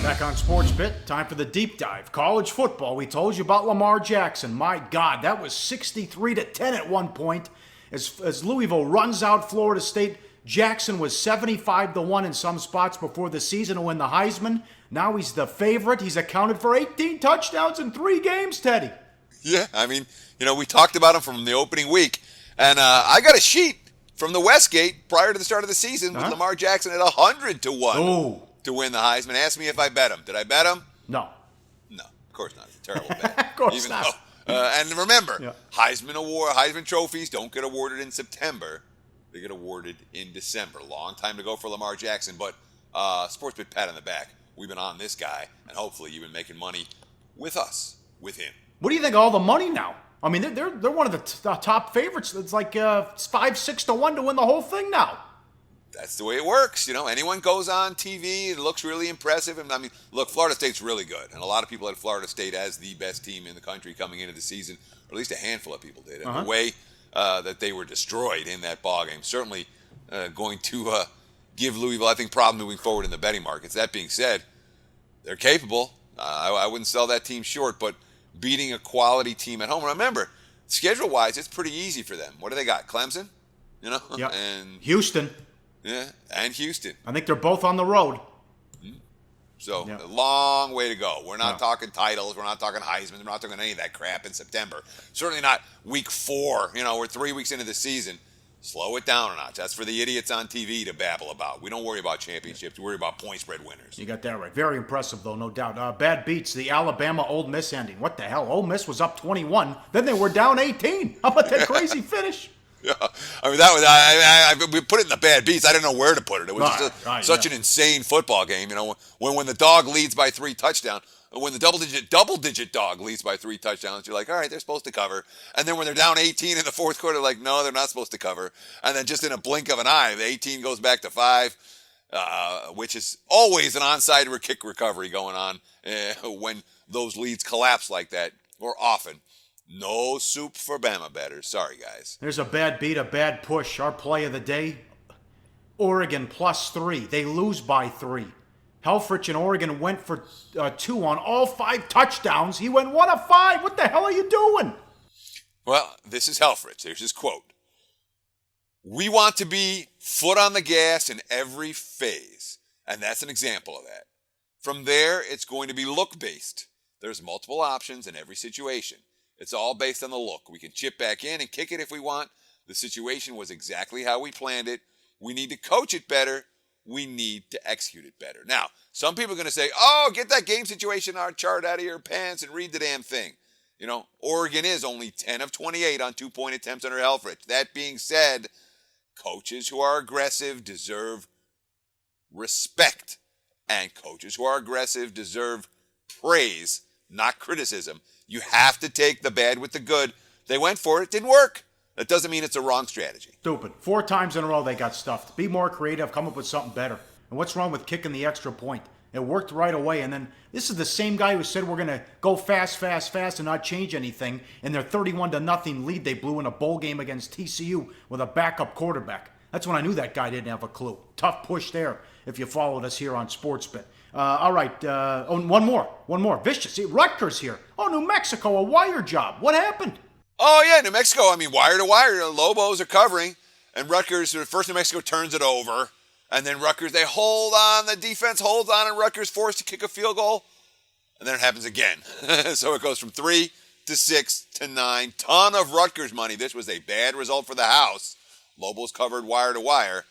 Back on Sports Bit, time for the deep dive. College football, we told you about Lamar Jackson. My God, that was 63-10 at one point. As Louisville runs out Florida State, Jackson was 75-1 in some spots before the season to win the Heisman. Now he's the favorite. He's accounted for 18 touchdowns in 3 games, Teddy. Yeah, I mean, we talked about him from the opening week. And I got a sheet from the Westgate prior to the start of the season with Lamar Jackson at 100-1 to win the Heisman. Ask me if I bet him. Did I bet him? No. No, of course not. It's a terrible bet. Of course not. And remember, Heisman trophies don't get awarded in September. They get awarded in December. Long time to go for Lamar Jackson, but Sportsbit pat on the back. We've been on this guy, and hopefully you've been making money with us, with him. What do you think of all the money now? I mean, they're one of the top favorites. It's like 5-6-1 to win the whole thing now. That's the way it works. Anyone goes on TV, it looks really impressive. And I mean, look, Florida State's really good. And a lot of people had Florida State as the best team in the country coming into the season, or at least a handful of people did. And the way that they were destroyed in that ballgame, certainly going to give Louisville, I think, problem moving forward in the betting markets. That being said, they're capable. I wouldn't sell that team short, but beating a quality team at home. Remember, schedule-wise, it's pretty easy for them. What do they got? Clemson? Yep. And Houston. Yeah, and Houston. I think they're both on the road. So, a long way to go. We're not talking titles. We're not talking Heisman. We're not talking any of that crap in September. Certainly not week 4. We're 3 weeks into the season. Slow it down a notch. That's for the idiots on TV to babble about. We don't worry about championships. We worry about point spread winners. You got that right. Very impressive, though, no doubt. Bad beats, the Alabama-Ole Miss ending. What the hell? Ole Miss was up 21. Then they were down 18. How about that crazy finish? Yeah, I mean that was we put it in the bad beats. I didn't know where to put it. It was such an insane football game. When the dog leads by 3 touchdowns, when the double digit dog leads by 3 touchdowns, you're like, all right, they're supposed to cover. And then when they're down 18 in the fourth quarter, like, no, they're not supposed to cover. And then just in a blink of an eye, the 18 goes back to 5, which is always an onside kick recovery going on when those leads collapse like that, or often. No soup for Bama bettors. Sorry, guys. There's a bad beat, a bad push. Our play of the day, Oregon +3. They lose by 3. Helfrich in Oregon went for 2 on all 5 touchdowns. He went 1 of 5. What the hell are you doing? Well, this is Helfrich. Here's his quote. We want to be foot on the gas in every phase. And that's an example of that. From there, it's going to be look-based. There's multiple options in every situation. It's all based on the look. We can chip back in and kick it if we want. The situation was exactly how we planned it. We need to coach it better. We need to execute it better. Now, some people are going to say, oh, get that game situation chart out of your pants and read the damn thing. Oregon is only 10 of 28 on 2-point attempts under Helfrich. That being said, coaches who are aggressive deserve respect. And coaches who are aggressive deserve praise, not criticism. You have to take the bad with the good. They went for it. Didn't work. That doesn't mean it's a wrong strategy. Stupid. 4 times in a row they got stuffed. Be more creative. Come up with something better. And what's wrong with kicking the extra point? It worked right away. And then this is the same guy who said we're going to go fast and not change anything. And their 31-0 lead they blew in a bowl game against TCU with a backup quarterback. That's when I knew that guy didn't have a clue. Tough push there if you followed us here on Sportsbet. All right. One more. Vicious. Rutgers here. Oh, New Mexico, a wire job. What happened? Oh, yeah, New Mexico. I mean, wire to wire. Lobos are covering. And Rutgers, first New Mexico turns it over. And then Rutgers, they hold on. The defense holds on, and Rutgers forced to kick a field goal. And then it happens again. So it goes from 3 to 6 to 9. Ton of Rutgers money. This was a bad result for the house. Lobos covered wire to wire.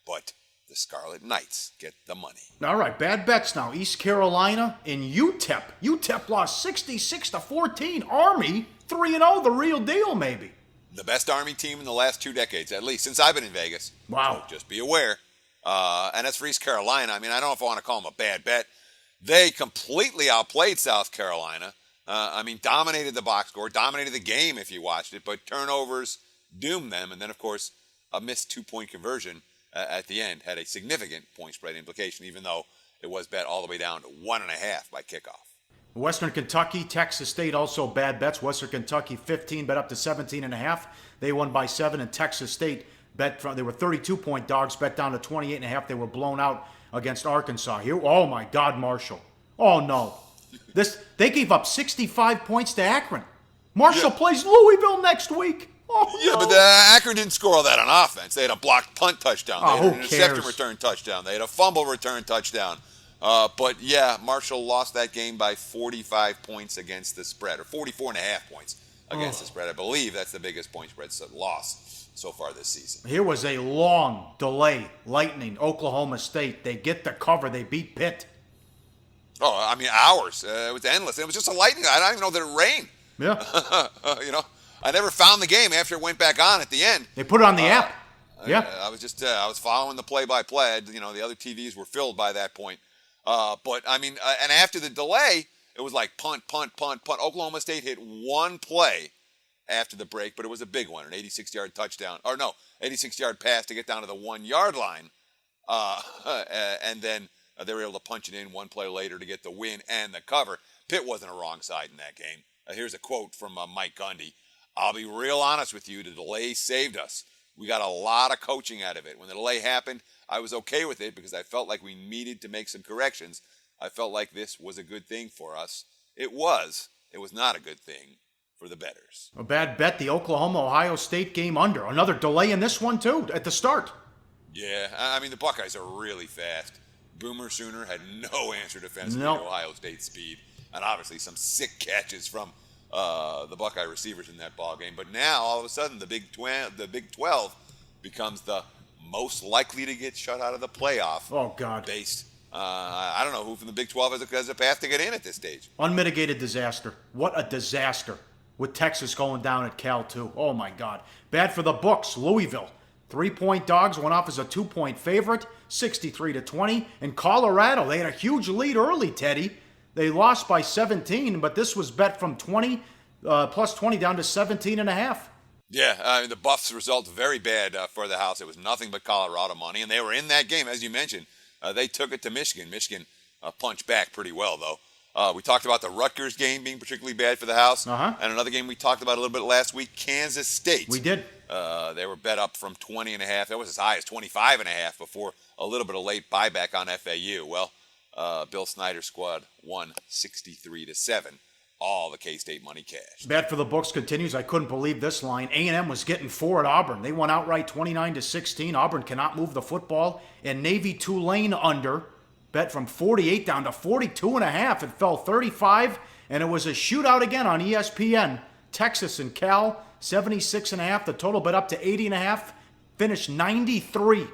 But the Scarlet Knights get the money. All right, bad bets now. East Carolina and UTEP. UTEP lost 66-14. Army 3-0, the real deal, maybe. The best Army team in the last 2 decades, at least since I've been in Vegas. Wow. So just be aware. And as for East Carolina, I mean, I don't know if I want to call them a bad bet. They completely outplayed South Carolina. Dominated the box score, dominated the game if you watched it, but turnovers doomed them. And then, of course, a missed 2-point conversion at the end had a significant point spread implication, even though it was bet all the way down to 1.5 by kickoff. Western Kentucky, Texas State, also bad bets. Western Kentucky 15, bet up to 17.5. They won by 7, and Texas State they were 32-point dogs, bet down to 28.5. They were blown out against Arkansas. Here, oh my God, Marshall. Oh no. They gave up 65 points to Akron. Marshall plays Louisville next week. Oh, Yeah, no. but Akron didn't score all that on offense. They had a blocked punt touchdown. They had an interception return touchdown. They had a fumble return touchdown. But yeah, Marshall lost that game by 45 points against the spread, or 44 and a half points against the spread. I believe that's the biggest point spread loss so far this season. Here was a long delay. Lightning, Oklahoma State. They get the cover. They beat Pitt. Oh, I mean, hours. It was endless. It was just a lightning. I don't even know that it rained. Yeah. You know, I never found the game after it went back on at the end. They put it on the app. Yeah. I was just, I was following the play-by-play. You know, the other TVs were filled by that point. But, I mean, and after the delay, it was like punt, punt, punt, punt. Oklahoma State hit one play after the break, but it was a big one, an 86-yard touchdown. Or no, 86-yard pass to get down to the 1-yard line. And then they were able to punch it in one play later to get the win and the cover. Pitt wasn't a wrong side in that game. Here's a quote from Mike Gundy. I'll be real honest with you, the delay saved us. We got a lot of coaching out of it. When the delay happened, I was okay with it because I felt like we needed to make some corrections. I felt like this was a good thing for us. It was. It was not a good thing for the bettors. A bad bet, the Oklahoma-Ohio State game under. Another delay in this one, too, at the start. Yeah, I mean, the Buckeyes are really fast. Boomer Sooner had no answer defensively Nope. to Ohio State speed. And obviously some sick catches from the Buckeye receivers in that ball game. But now, all of a sudden, the Big 12 becomes the most likely to get shut out of the playoff. Oh, God. Based, I don't know who from the Big 12 has a path to get in at this stage. Unmitigated disaster. What a disaster. With Texas going down at Cal, too. Oh, my God. Bad for the books. Louisville. 3-point dogs went off as a 2-point favorite, 63-20. And Colorado, they had a huge lead early, Teddy. They lost by 17, but this was bet from 20, plus 20 down to 17.5. Yeah, the Buffs result very bad for the house. It was nothing but Colorado money, and they were in that game, as you mentioned. They took it to Michigan. Michigan punched back pretty well, though. We talked about the Rutgers game being particularly bad for the house. And another game we talked about a little bit last week, Kansas State. We did. They were bet up from 20.5. That was as high as 25.5 before a little bit of late buyback on FAU. Well, Bill Snyder's squad won 63-7. All the K-State money cash. Bad for the books continues. I couldn't believe this line. A&M was getting 4 at Auburn. They won outright 29-16. Auburn cannot move the football. And Navy Tulane under. Bet from 48 down to 42.5. It fell 35. And it was a shootout again on ESPN. Texas and Cal, 76.5. The total bet up to 80.5. Finished 93.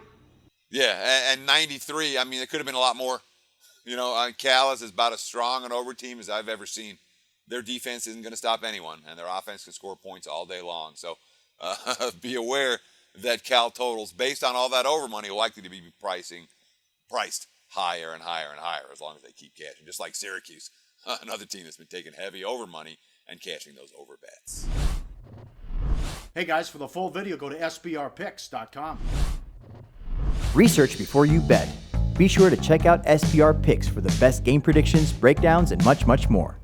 Yeah, and 93. I mean, it could have been a lot more. You know, Cal is about as strong an over team as I've ever seen. Their defense isn't going to stop anyone, and their offense can score points all day long. So be aware that Cal totals, based on all that over money, are likely to be priced higher and higher and higher as long as they keep cashing. Just like Syracuse, another team that's been taking heavy over money and cashing those over bets. Hey guys, for the full video, go to sbrpicks.com. Research before you bet. Be sure to check out SBR Picks for the best game predictions, breakdowns, and much, much more.